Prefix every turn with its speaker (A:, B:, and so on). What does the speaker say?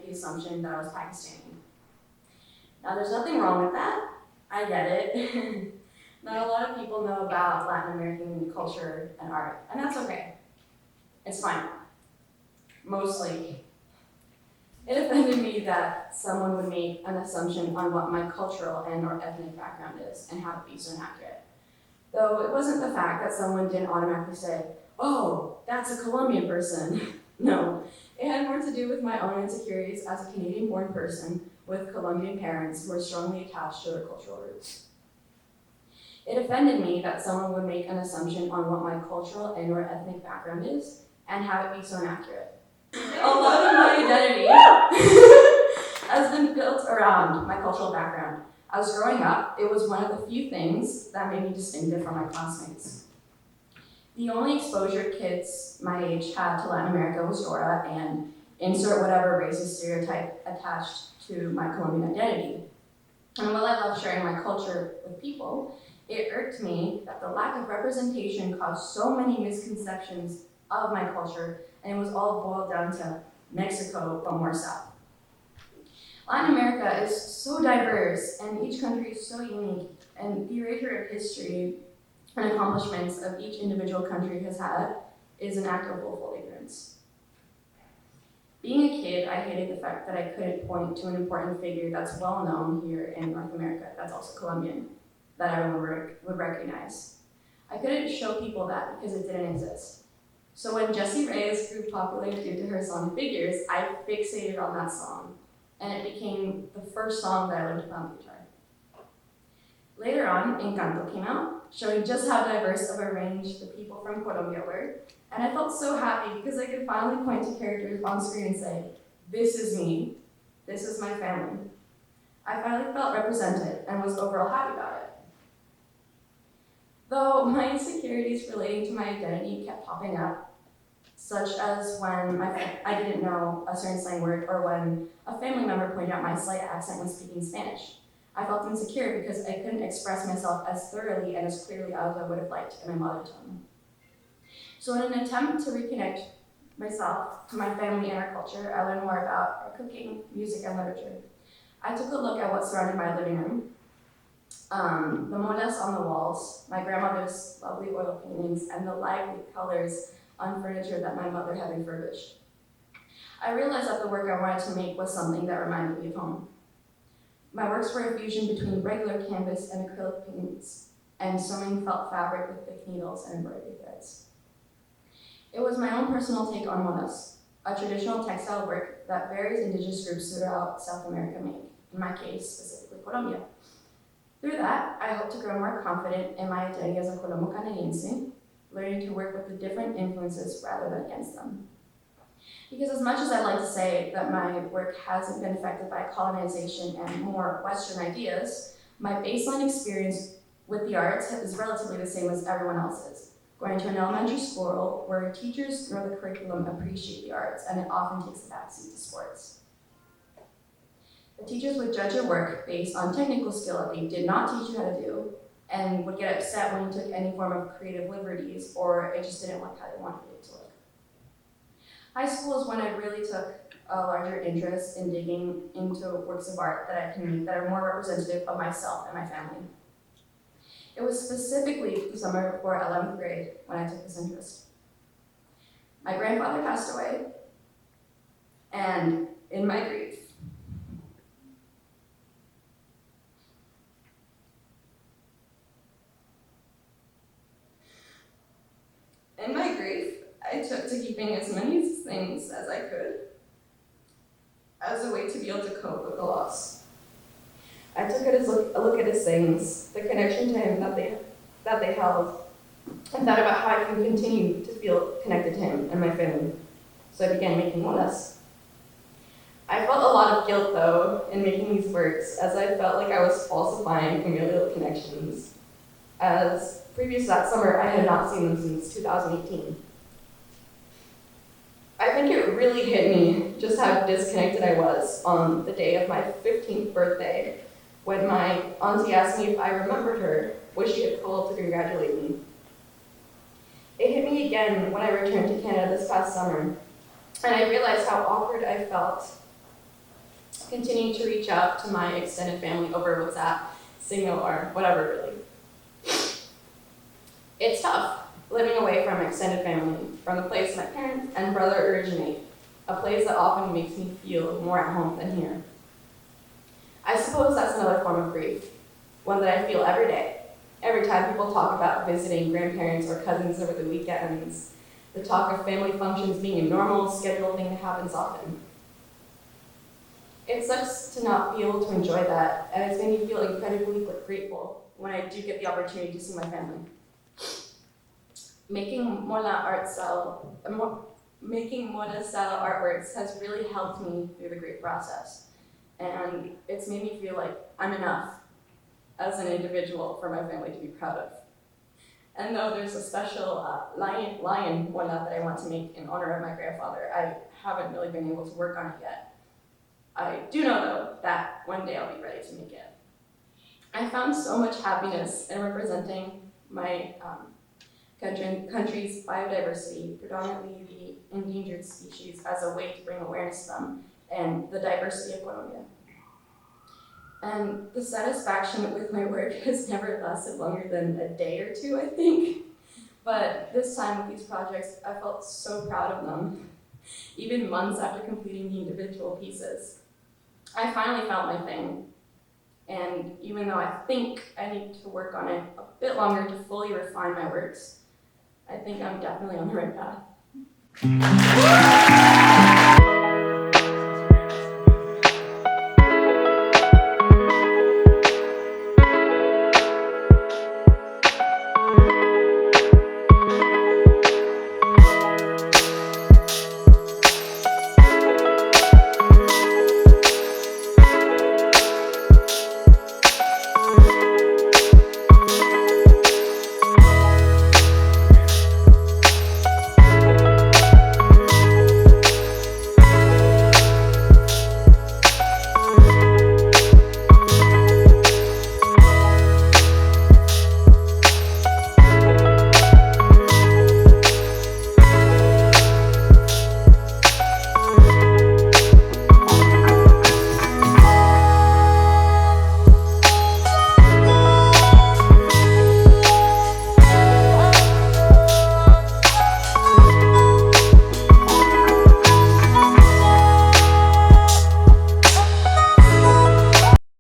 A: the assumption that I was Pakistani. Now, there's nothing wrong with that. I get it. Not a lot of people know about Latin American culture and art, and that's okay. It's fine. Mostly. It offended me that someone would make an assumption on what my cultural and or ethnic background is and have it be so inaccurate. Though it wasn't the fact that someone didn't automatically say, oh, that's a Colombian person. No, it had more to do with my own insecurities as a Canadian-born person with Colombian parents who are strongly attached to their cultural roots. It offended me that someone would make an assumption on what my cultural and or ethnic background is and have it be so inaccurate. A lot of my identity has been built around my cultural background. As growing up, it was one of the few things that made me distinctive from my classmates. The only exposure kids my age had to Latin America was Dora and insert whatever racist stereotype attached to my Colombian identity. And while I love sharing my culture with people, it irked me that the lack of representation caused so many misconceptions of my culture, and it was all boiled down to Mexico, but more south. Latin America is so diverse, and each country is so unique, and the erasure of history and accomplishments of each individual country has had is an act of willful ignorance. Being a kid, I hated the fact that I couldn't point to an important figure that's well known here in North America, that's also Colombian, that everyone would recognize. I couldn't show people that because it didn't exist. So when Jessie Reyes grew popular due to her song Figures, I fixated on that song, and it became the first song that I learned to play on the guitar. Later on, Encanto came out, showing just how diverse of a range the people from Colombia were, and I felt so happy because I could finally point to characters on screen and say, this is me, this is my family. I finally felt represented and was overall happy about it. Though my insecurities relating to my identity kept popping up, such as when I didn't know a certain slang word or when a family member pointed out my slight accent when speaking Spanish. I felt insecure because I couldn't express myself as thoroughly and as clearly as I would have liked in my mother tongue. So in an attempt to reconnect myself to my family and our culture, I learned more about our cooking, music, and literature. I took a look at what surrounded my living room. The molas on the walls, my grandmother's lovely oil paintings, and the lively colors on furniture that my mother had refurbished. I realized that the work I wanted to make was something that reminded me of home. My works were a fusion between regular canvas and acrylic paints, and sewing felt fabric with thick needles and embroidery threads. It was my own personal take on molas, a traditional textile work that various indigenous groups throughout South America make, in my case, specifically Colombia. Through that, I hope to grow more confident in my identity as a Colombo-Canadiense, learning to work with the different influences rather than against them. Because as much as I'd like to say that my work hasn't been affected by colonization and more Western ideas, my baseline experience with the arts is relatively the same as everyone else's. Going to an elementary school where teachers throughout the curriculum appreciate the arts, and it often takes a backseat to sports. The teachers would judge your work based on technical skill that they did not teach you how to do, and would get upset when you took any form of creative liberties or it just didn't like how they wanted it to look. High school is when I really took a larger interest in digging into works of art that I can make that are more representative of myself and my family. It was specifically the summer before 11th grade when I took this interest. My grandfather passed away, and in my grief, I took to keeping as many things as I could as a way to be able to cope with the loss. I took it as a look at his things, the connection to him that they held, and thought about how I can continue to feel connected to him and my family. So I began making molas. I felt a lot of guilt, though, in making these works, as I felt like I was falsifying familial connections, as previous to that summer, I had not seen them since 2018. I think it really hit me just how disconnected I was on the day of my 15th birthday, when my auntie asked me if I remembered her, what she had called to congratulate me. It hit me again when I returned to Canada this past summer, and I realized how awkward I felt continuing to reach out to my extended family over WhatsApp, Signal, or whatever really. It's tough living away from extended family, from the place my parents and brother originate, a place that often makes me feel more at home than here. I suppose that's another form of grief, one that I feel every day. Every time people talk about visiting grandparents or cousins over the weekends, the talk of family functions being a normal, scheduled thing that happens often. It sucks to not be able to enjoy that, and it's made me feel incredibly grateful when I do get the opportunity to see my family. Making Mola style artworks has really helped me through the grief process, and it's made me feel like I'm enough as an individual for my family to be proud of. And though there's a special lion Mola that I want to make in honor of my grandfather, I haven't really been able to work on it yet. I do know though that one day I'll be ready to make it. I found so much happiness in representing my country's biodiversity, predominantly the endangered species, as a way to bring awareness to them and the diversity of Colombia. And the satisfaction with my work has never lasted longer than a day or two, I think. But this time with these projects, I felt so proud of them, even months after completing the individual pieces. I finally found my thing. And even though I think I need to work on it a bit longer to fully refine my works, I think I'm definitely on the right path.